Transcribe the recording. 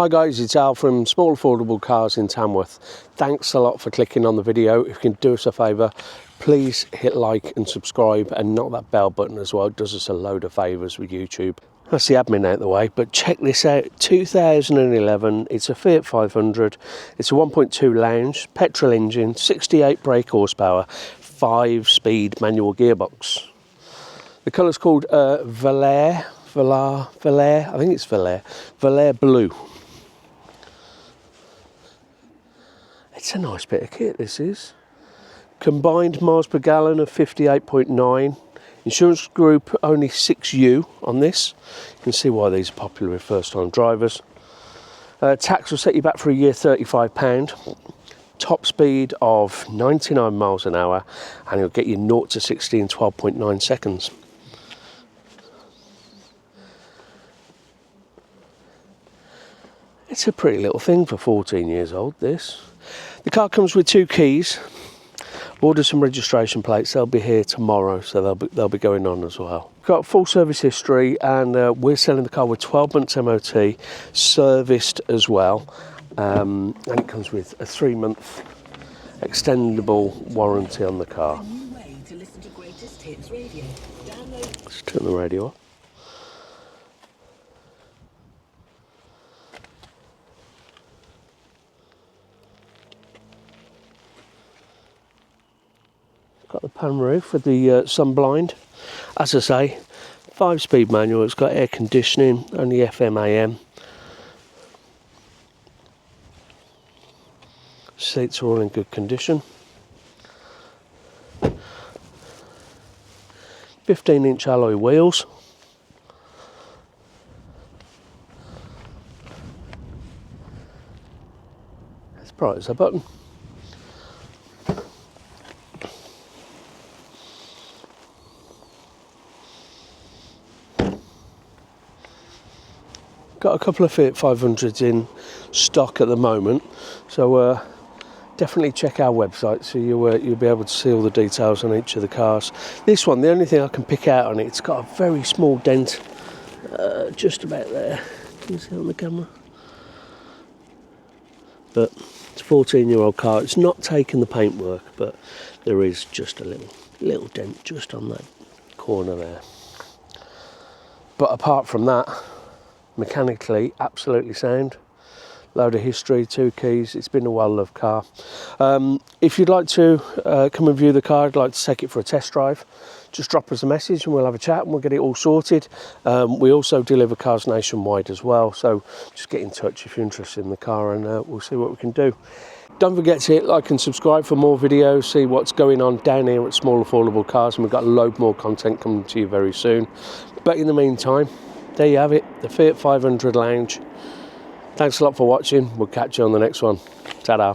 Hi guys, it's Al from Small Affordable Cars in Tamworth. Thanks a lot for clicking on the video. If you can do us a favour, please hit like and subscribe and knock that bell button as well. It does us a load of favours with YouTube. That's the admin out the way, but check this out. 2011, it's a Fiat 500. It's a 1.2 lounge, petrol engine, 68 brake horsepower, 5-speed manual gearbox. The colour's called Volare, I think it's Volare Blue. It's a nice bit of kit, this is. Combined miles per gallon of 58.9. Insurance group only 6U on this. You can see why these are popular with first-time drivers. Tax will set you back for a year £35. Top speed of 99 miles an hour, and it'll get you 0 to 60 in 12.9 seconds. It's a pretty little thing for 14 years old, this. The car comes with 2 keys. Ordered some registration plates. They'll be here tomorrow, so they'll be going on as well. Got full service history, and we're selling the car with 12 months MOT, serviced as well, and it comes with a 3-month extendable warranty on the car. Let's turn the radio off. Got the pan roof with the sun blind. As I say, 5-speed manual. It's got air conditioning, only FM AM. Seats are all in good condition. 15-inch alloy wheels. As bright as a button. Got a couple of Fiat 500s in stock at the moment, so definitely check our website so you'll be able to see all the details on each of the cars. This one, the only thing I can pick out on it, it's got a very small dent just about there. Can you see it on the camera? But it's a 14-year-old car. It's not taken the paintwork, but there is just a little dent just on that corner there. But apart from that, mechanically absolutely sound. Load of history, 2 keys. It's been a well-loved car. If you'd like to come and view the car, I'd like to take it for a test drive, just drop us a message and we'll have a chat and we'll get it all sorted. We also deliver cars nationwide as well, so just get in touch if you're interested in the car, and we'll see what we can do. Don't forget to hit like and subscribe for more videos, see what's going on down here at Small Affordable Cars, and we've got a load more content coming to you very soon. But in the meantime, there you have it, the Fiat 500 Lounge. Thanks a lot for watching. We'll catch you on the next one. Ta-da.